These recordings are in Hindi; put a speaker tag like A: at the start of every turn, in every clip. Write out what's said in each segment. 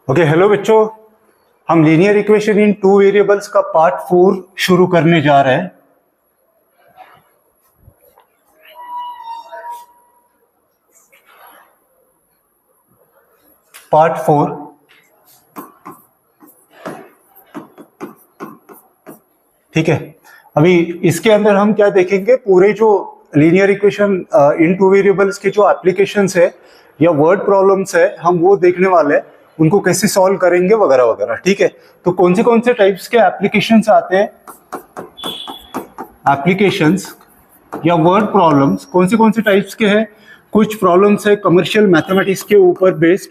A: ओके हेलो बच्चों, हम linear equation in two variables का पार्ट 4 शुरू करने जा रहे हैं। पार्ट 4। ठीक है, अभी इसके अंदर हम क्या देखेंगे, पूरे जो linear equation in two variables के जो एप्लीकेशंस है या वर्ड प्रॉब्लम्स है हम वो देखने वाले हैं, उनको कैसे सॉल्व करेंगे वगैरह वगैरह। ठीक है, तो कौन से टाइप्स के एप्लीकेशंस आते हैं, एप्लीकेशंस या वर्ड प्रॉब्लम्स कौन से टाइप्स के हैं। कुछ प्रॉब्लम्स है कमर्शियल मैथमेटिक्स के ऊपर बेस्ड,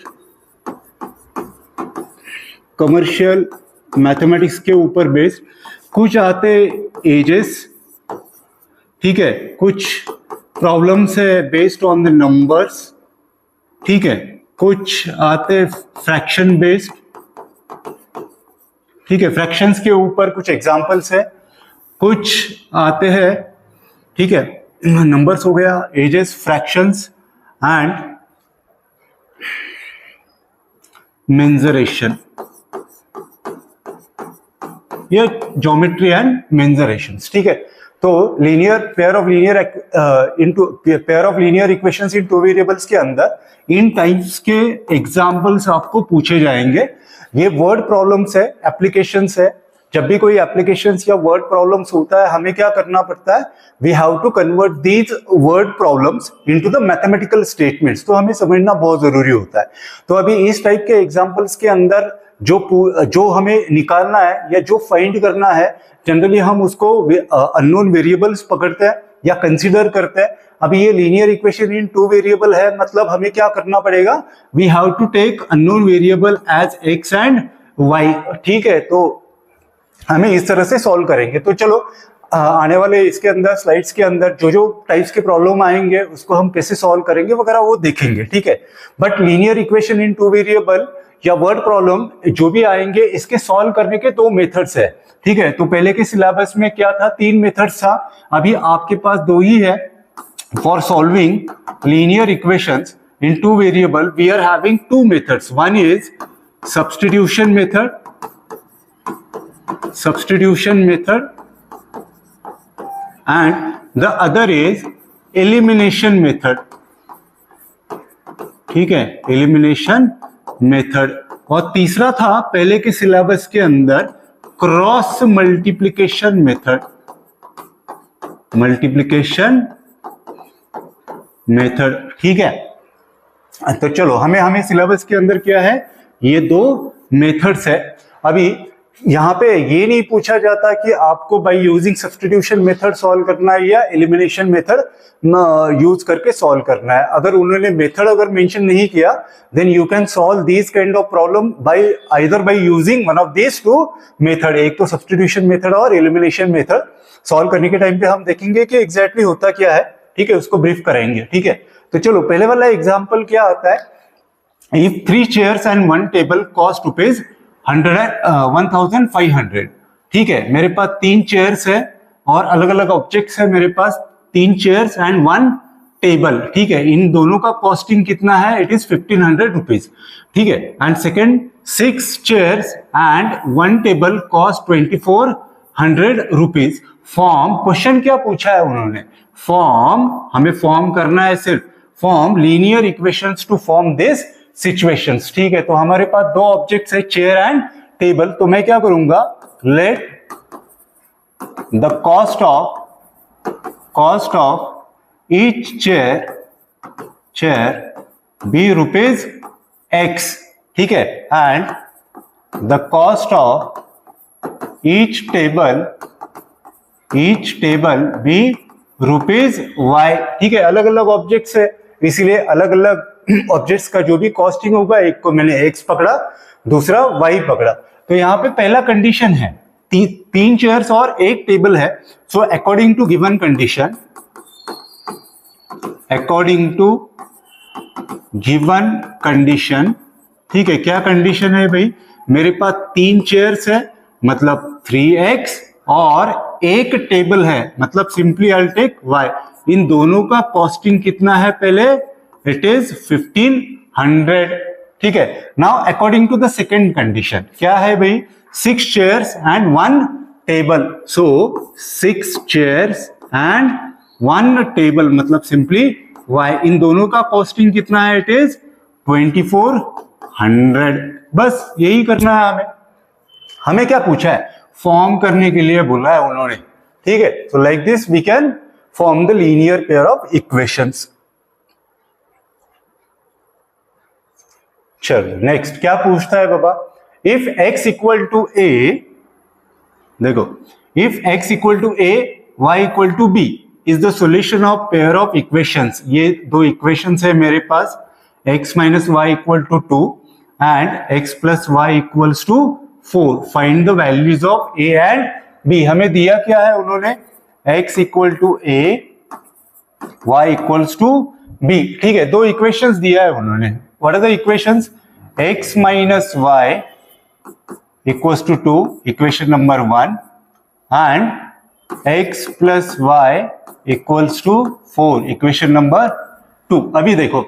A: कमर्शियल मैथमेटिक्स के ऊपर बेस्ड, कुछ आते एजेस। ठीक है, कुछ प्रॉब्लम्स है बेस्ड ऑन द नंबर्स। ठीक है, कुछ आते फ्रैक्शन बेस्ड। ठीक है, फ्रैक्शंस के ऊपर कुछ एग्जांपल्स है। कुछ आते हैं, ठीक है, नंबर्स हो गया, एजेस, फ्रैक्शंस एंड मेंजरेशन, ये ज्योमेट्री एंड मेंजरेशंस। ठीक है, तो pair of linear equations in two variables के अंदर इन टाइप्स के एग्जांपल्स आपको पूछे जाएंगे। ये वर्ड प्रॉब्लम्स है, एप्लीकेशंस है। जब भी कोई एप्लीकेशंस या वर्ड प्रॉब्लम्स होता है हमें क्या करना पड़ता है, we have to convert these word problems into the mathematical statements. तो हमें समझना बहुत जरूरी होता है। तो अभी इस टाइप के एग्जांपल्स के अंदर जो हमें निकालना है या जो फाइंड करना है, जनरली हम उसको अननोन वेरिएबल्स पकड़ते हैं या कंसीडर करते हैं। अभी ये linear equation in two variable है, मतलब हमें क्या करना पड़ेगा, we have to take unknown variable as x and y. ठीक है, तो हमें इस तरह से सॉल्व करेंगे। तो चलो आने वाले इसके अंदर स्लाइड्स के अंदर जो टाइप्स के प्रॉब्लम आएंगे उसको हम कैसे सॉल्व करेंगे वगैरह वो देखेंगे। ठीक है, but linear equation in two variable या वर्ड प्रॉब्लम जो भी आएंगे इसके सॉल्व करने के 2 मेथड्स है। ठीक है, तो पहले के सिलेबस में क्या था, 3 मेथड्स था, अभी आपके पास 2 ही है। For solving linear equations in two variable we are having 2 methods. One is substitution method, and the other is elimination method। ठीक है, elimination method। और तीसरा था पहले के सिलेबस के अंदर क्रॉस मल्टीप्लिकेशन मेथड, ठीक है। तो चलो हमें सिलेबस के अंदर क्या है, ये 2 मेथड्स है। अभी यहाँ पे ये नहीं पूछा जाता कि आपको by using substitution method solve करना है या एलिमिनेशन मेथड यूज करके सॉल्व करना है। अगर उन्होंने मेथड अगर मेंशन नहीं किया then you can solve this kind of problem by using one of this 2 method, एक तो सब्स्टिट्यूशन मेथड और एलिमिनेशन मेथड। सॉल्व करने के टाइम पे हम देखेंगे कि एग्जैक्टली होता क्या है। ठीक है, उसको ब्रीफ करेंगे। ठीक है, तो चलो पहले वाला एग्जाम्पल क्या आता है, if 3 chairs and 1 table cost rupees 1500। ठीक है, मेरे पास 3 चेयर्स है और अलग अलग ऑब्जेक्ट्स है मेरे पास, 3 चेयर्स एंड 1 टेबल। ठीक है, इन दोनों का कॉस्टिंग कितना है, इट इज 1500 रुपीज। ठीक है, and second 6 chairs and 1 table cost 2400 rupees. Form, question क्या पूछा है उन्होंने, फॉर्म, हमें फॉर्म करना है, सिर्फ form linear equations to form this situations. ठीक है, तो हमारे पास 2 ऑब्जेक्ट्स है, चेयर एंड टेबल। तो मैं क्या करूंगा, let the cost of each chair be rupees x. ठीक है, and the cost of each table be rupees y. ठीक है, अलग अलग ऑब्जेक्ट्स है इसीलिए अलग अलग ऑब्जेक्ट्स का जो भी कॉस्टिंग होगा, एक को मैंने x पकड़ा, दूसरा y पकड़ा। तो यहाँ पे पहला कंडीशन है 3 चेयर्स और 1 टेबल है। So according to given condition, ठीक है, क्या कंडीशन है भाई, मेरे पास 3 चेयर्स है मतलब 3x और 1 टेबल है मतलब simply I will take y। इन दोनों का कॉस्टिंग कितना है, पहले इट इज 1500। ठीक है। Now according to the second condition क्या है भाई, 6 chairs and 1 table, so 6 chairs and 1 table मतलब सिंपली y, इन दोनों का कॉस्टिंग कितना है, इट इज 2400। बस यही करना है हमें। हमें क्या पूछा है, फॉर्म करने के लिए बोला है उन्होंने, ठीक है। So like this we can form the linear pair of equations. चलो नेक्स्ट क्या पूछता है बाबा, if x equal to a, देखो if x equal to a y equal to b is the solution of pair of equations. ये दो इक्वेशंस है मेरे पास, x minus Y equal to 2 and x plus Y equals to 4। Find the values of a and b। हमें दिया क्या है उन्होंने, x equal to a y equals to b, ठीक है। दो इक्वेशंस दिया है उन्होंने। What are the equations, x minus y equals to 2 equation number 1 and x plus Y equals to 4 equation number 2। अभी देखो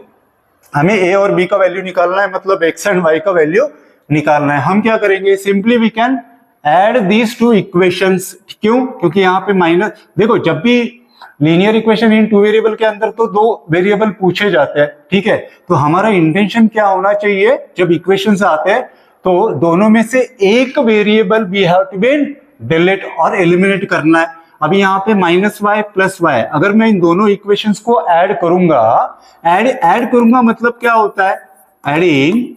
A: हमें a और b का वैल्यू निकालना है, मतलब x एंड y का वैल्यू निकालना है। हम क्या करेंगे, simply we can add these two equations. क्यों, क्योंकि यहाँ पे माइनस, देखो जब भी लीनियर इक्वेशन इन 2 वेरिएबल के अंदर तो 2 वेरिएबल पूछे जाते हैं, ठीक है। तो हमारा इंटेंशन क्या होना चाहिए, जब इक्वेशंस आते हैं तो दोनों में से एक variable we have to be delete और एलिमिनेट करना है। अभी यहाँ पे माइनस वाई प्लस वाई, अगर मैं इन दोनों इक्वेशंस को ऐड करूंगा, ऐड करूंगा मतलब क्या होता है, एडिंग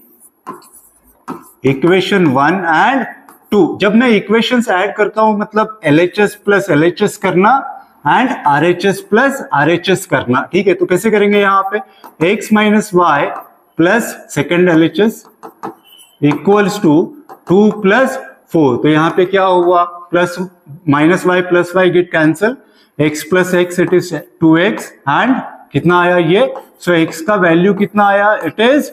A: इक्वेशन 1 एंड 2। जब मैं इक्वेशंस ऐड करता हूं मतलब LHS प्लस LHS करना एंड RHS प्लस RHS करना, ठीक है। तो कैसे करेंगे, यहाँ पे x minus y plus second LHS equals to 2 plus 4। तो यहाँ पे क्या हुआ, plus minus y plus y get cancel, x plus x it is 2x and कितना आया ये, सो x का वैल्यू कितना आया, इट इज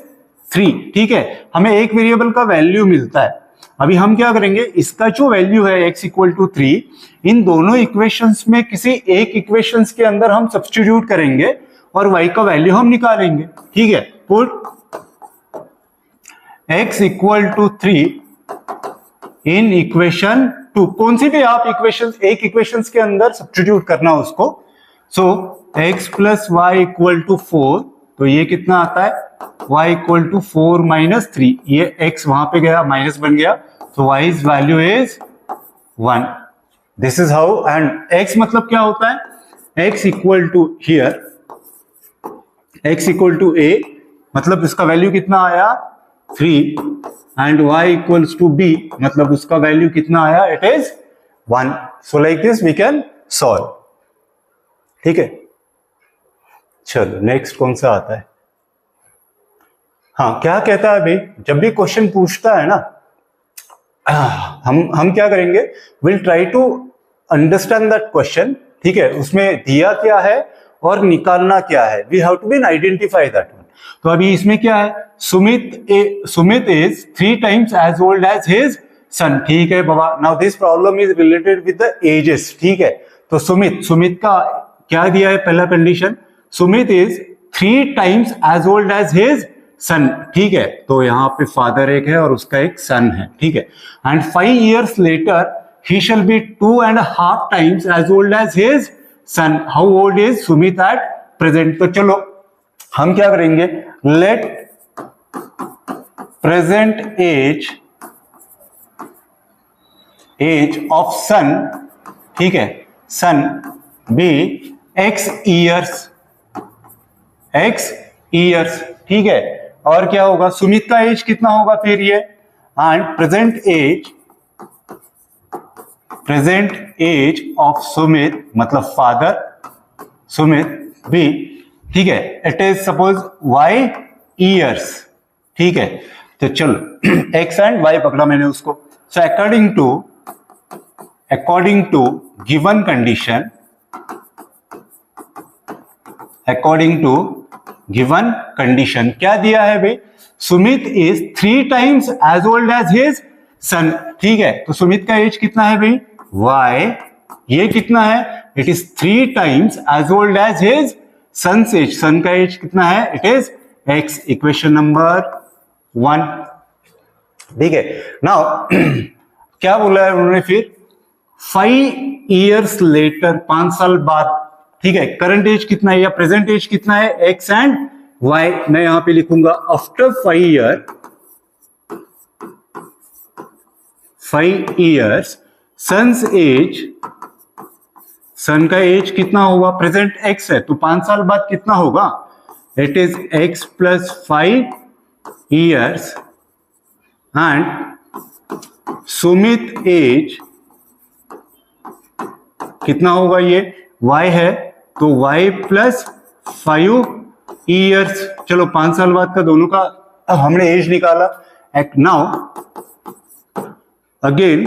A: 3, ठीक है। हमें एक वेरिएबल का वैल्यू मिलता है। अभी हम क्या करेंगे, इसका जो वैल्यू है x इक्वल टू 3, इन दोनों इक्वेशंस में किसी एक इक्वेशंस के अंदर हम सब्स्टिट्यूट करेंगे और y का वैल्यू हम निकालेंगे, ठीक है। Put x equal to 3 in equation 2, कौन सी भी आप इक्वेशन, एक इक्वेशंस के अंदर सब्स्टिट्यूट करना उसको। So x plus y equal to 4, तो ये कितना आता है, y इक्वल टू 4 माइनस 3, ये x वहां पे गया माइनस बन गया, so y's value is 1। This is how, and x मतलब क्या होता है, x equal to here, x equal to a मतलब इसका वैल्यू कितना आया 3 and y equals to b मतलब उसका वैल्यू कितना आया, it is 1। So like this we can solve, ठीक है। चलो नेक्स्ट कौन सा आता है, हाँ क्या कहता है भाई, जब भी क्वेश्चन पूछता है ना, हम क्या करेंगे, will try to understand that question, ठीक है। उसमें दिया क्या है और निकालना क्या है, we have to be identify that one. तो अभी इसमें क्या है, Sumit is 3 times as old as his son, ठीक है बाबा। Now this problem is related with the ages, ठीक है। तो सुमित का क्या दिया है, पहला condition, Sumit is 3 times as old as his son, ठीक है। तो यहाँ पे फादर एक है और उसका एक सन है, ठीक है। And 5 years later he shall be 2.5 times as old as his son. How old is Sumit at present. तो चलो हम क्या करेंगे, let present age of son, ठीक है, सन बी x years, ठीक है। और क्या होगा, सुमित का एज कितना होगा फिर ये, and present age of Sumit मतलब फादर सुमित भी, ठीक है, it is suppose y years, ठीक है। तो चलो x एंड y पकड़ा मैंने उसको। So according to given condition, according to given condition क्या दिया है भाई, Sumit is 3 times as old as his son, ठीक है। तो सुमित का एज कितना है भाई, y, ये कितना है, it is 3 times as old as his son's age, son का एज कितना है, it is x, equation number 1। ठीक है, नाउ क्या बोला है उन्होंने फिर 5 years लेटर, 5 साल बाद। ठीक है, करंट एज कितना है या प्रेजेंट एज कितना है, एक्स एंड वाई। मैं यहां पे लिखूंगा after 5 years sons age, son का एज कितना होगा, प्रेजेंट एक्स है तो 5 साल बाद कितना होगा, it is x plus 5 years and Sumit age कितना होगा, ये y है तो y प्लस 5 years। चलो 5 साल बाद का दोनों का अब हमने एज निकाला। Now again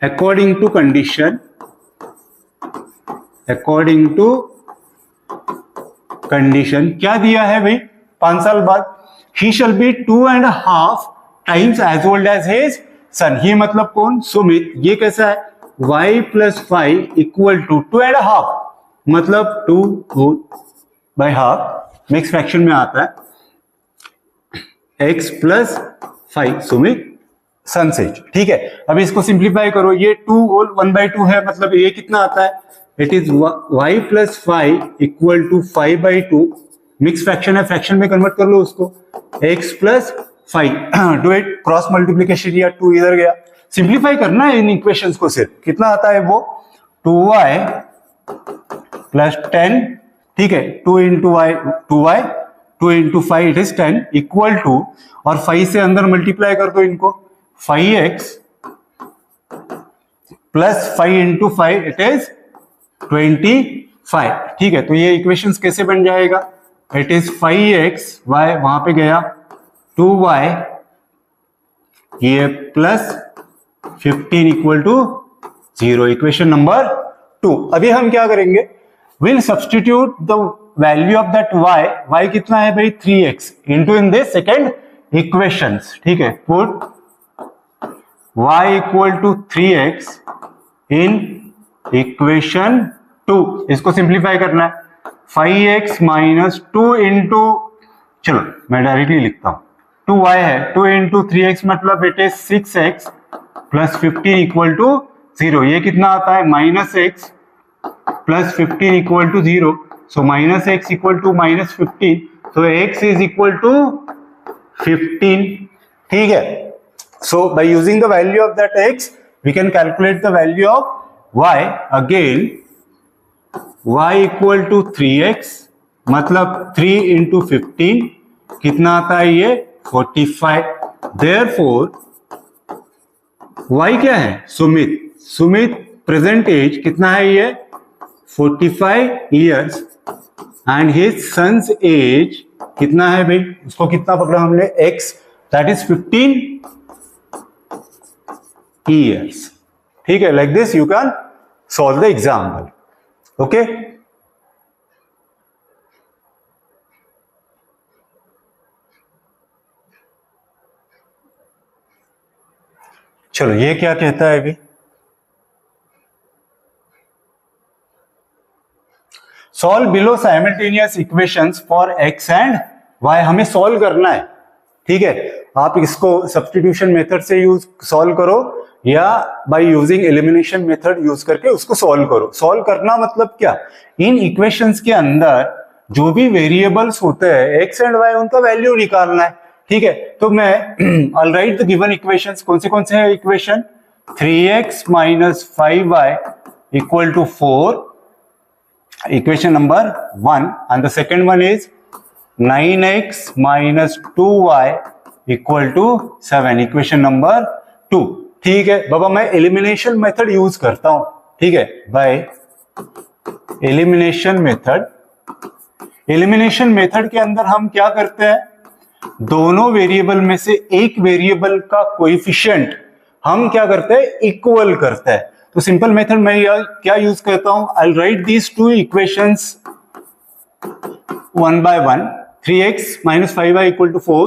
A: according to condition, according to condition क्या दिया है भाई, 5 साल बाद he shall be 2.5 times as old as his son. He मतलब कौन, सुमित। ये कैसा है, y प्लस 5 इक्वल टू 2.5 मतलब 2 whole by half, mix fraction में आता है x plus 5 Sumit son age. ठीक है, अब इसको सिंप्लीफाई करो, ये 2 होल 1/2 है मतलब ये कितना आता है, it is y plus 5 equal to 5/2, mix fraction है, फ्रैक्शन में कन्वर्ट कर लो उसको, x plus 5 do it cross multiplication, या 2 इधर गया, सिंप्लीफाई करना है इन इक्वेशंस को सिर्फ। कितना आता है वो 2y प्लस 10, ठीक है 2 into y 2y 2 into 5 it is 10 equal to, और 5 से अंदर मल्टीप्लाई कर दो इनको, 5x plus 5 into 5 it is 25। ठीक है, तो ये इक्वेशंस कैसे बन जाएगा, इट इज 5x y वहां पे गया 2y ये plus 15 equal to 0, equation number 2। अभी हम क्या करेंगे, will substitute the value of that y कितना है भाई 3x into in this second equations. ठीक है, put y equal to 3x in equation 2, इसको सिंप्लीफाई करना है, 5x माइनस 2 इंटू, चलो मैं डायरेक्टली लिखता हूं, 2y है 2 इंटू 3x मतलब it is 6x plus 15 equal to 0। ये कितना आता है minus x plus 15 equal to 0, so minus x equal to minus 15, so x is equal to 15। ठीक है, so by using the value of that x we can calculate the value of y। again y equal to 3x मतलब 3 into 15 कितना आता है ये 45। therefore y क्या है, सुमित, सुमित प्रेजेंट एज कितना है ये 45 years and his son's age कितना है भाई, उसको कितना पकड़ा हमने x, दैट इज 15 years। ठीक है, like this you can solve the example. Okay, चलो ये क्या कहता है अभी, solve below simultaneous equations for x and y। हमें सॉल्व करना है। ठीक है, आप इसको सब्स्टिट्यूशन मेथड से यूज सॉल्व करो या by using elimination method use करके उसको सॉल्व करो। सॉल्व करना मतलब क्या, इन इक्वेशंस के अंदर जो भी वेरिएबल्स होते हैं x एंड y उनका वैल्यू निकालना है। ठीक है, तो मैं I'll write the given equations। कौन से हैं equation, 3x minus 5y equal to 4, equation number 1, and the second one is 9x minus 2y equal to 7, equation number 2। ठीक है बाबा, मैं एलिमिनेशन मेथड यूज करता हूं। ठीक है, by elimination method, elimination method के अंदर हम क्या करते हैं, दोनों वेरिएबल में से एक वेरिएबल का कोएफिशिएंट हम क्या करते हैं, इक्वल करते हैं। तो सिंपल मेथड में क्या यूज करता हूं, I will write these two equations one by one. 3x minus 5y equal to 4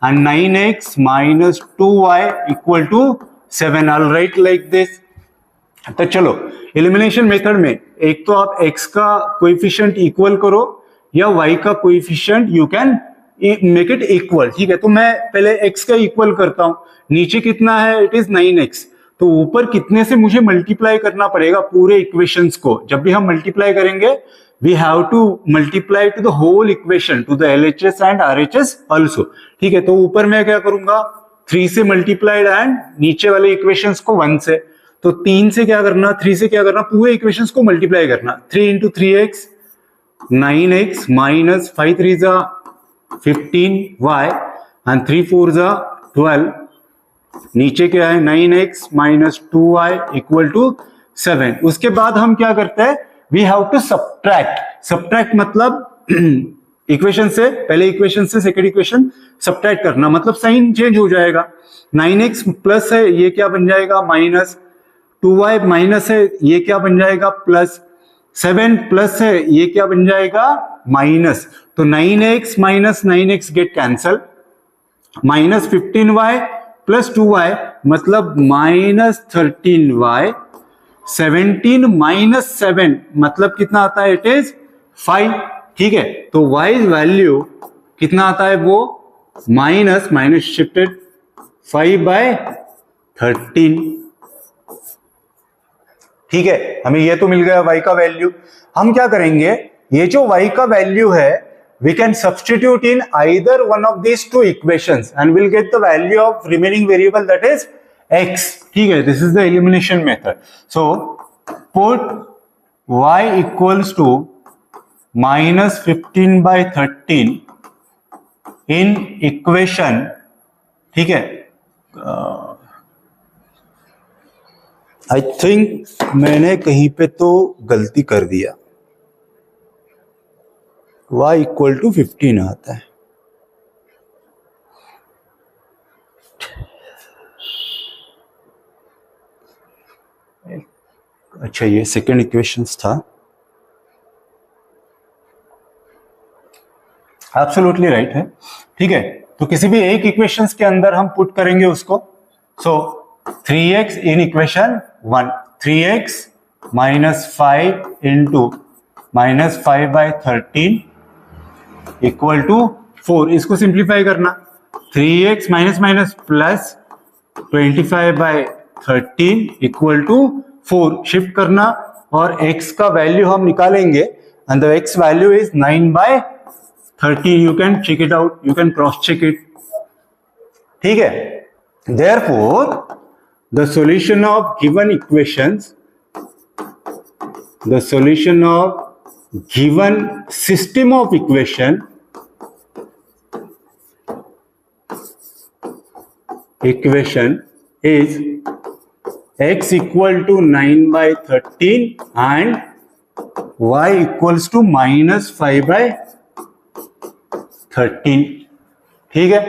A: and 9x minus 2y equal to 7। I'll write like this। तो चलो एलिमिनेशन मेथड में एक तो आप x का कोएफिशिएंट इक्वल करो या y का coefficient you can make it equal, ठीक है। तो मैं पहले x का इक्वल करता हूं, नीचे कितना है, इट इज 9x, तो ऊपर कितने से मुझे मल्टीप्लाई करना पड़ेगा पूरे इक्वेशंस को। जब भी हम मल्टीप्लाई करेंगे we have to multiply to the whole equation, to the LHS and RHS also, ठीक है। तो ऊपर मैं क्या करूंगा, 3 से मल्टीप्लाइड एंड नीचे वाले इक्वेशंस को 1 से, तो 3 से क्या करना, 3 से क्या करना, पूरे इक्वेशंस को मल्टीप्लाई करना। 3 इंटू 3x 9x माइनस 5 3 जा 15y एंड 3 4 जा 12, नीचे क्या है 9x minus 2y equal to 7। उसके बाद हम क्या करते हैं, we have to subtract. Subtract मतलब इक्वेशन से, पहले इक्वेशन से सेकंड इक्वेशन सब्ट्रैक्ट करना, मतलब साइन चेंज हो जाएगा। 9x प्लस है, ये क्या बन जाएगा माइनस, 2y माइनस है, ये क्या बन जाएगा प्लस, 7 प्लस है, ये क्या बन जाएगा माइनस। तो 9x minus 9x get cancel, minus 15y plus 2y मतलब माइनस 13y, 17 माइनस 7 मतलब कितना आता है, इट इज 5, ठीक है। तो y वैल्यू कितना आता है, वो माइनस शिफ्टेड 5/13, ठीक है। हमें ये तो मिल गया y का वैल्यू। हम क्या करेंगे, ये जो y का वैल्यू है we can substitute in either one of these two equations and we'll get the value of remaining variable, that is x, ठीक है। this is the elimination method. So put y equals to minus 15/13 in equation, ठीक है। I think मैंने कहीं पे तो गलती कर दिया, y इक्वल टू 15 आता है। अच्छा, ये सेकेंड इक्वेशंस था। एब्सोल्युटली राइट है, ठीक है। तो किसी भी एक इक्वेशंस के अंदर हम पुट करेंगे उसको। सो 3x in equation 1, 3x minus 5 into minus 5/13 equal to 4। इसको सिंप्लीफाई करना, 3x minus minus plus 25/13 equal to 4 shift करना, और x का वैल्यू हम निकालेंगे and the x value is 9/13। You can check it out, you can cross check it, ठीक है। Therefore the solution of given equations, the solution of given system of equation is x equal to 9/13 and y equals to minus 5/13, ठीक है।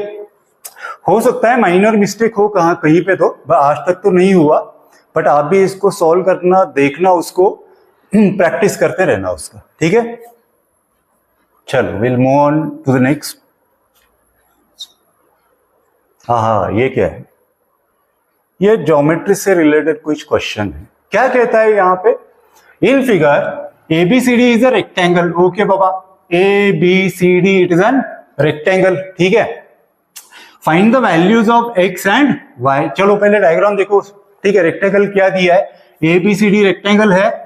A: हो सकता है माइनर मिस्टेक हो कहीं पे, तो आज तक तो नहीं हुआ, बट आप भी इसको सॉल्व करना, देखना, उसको प्रैक्टिस करते रहना उसका, ठीक है। चलो will move on to the next. हाँ, ये क्या है, ये ज्योमेट्री से रिलेटेड कुछ क्वेश्चन है। क्या कहता है यहाँ पे, in figure ABCD is a rectangle. Okay Baba, ABCD it is an rectangle, ठीक है। Find the values of x and y। चलो पहले डायग्राम देखो, ठीक है। रेक्टेंगल क्या दिया है, ABCD रेक्टेंगल है,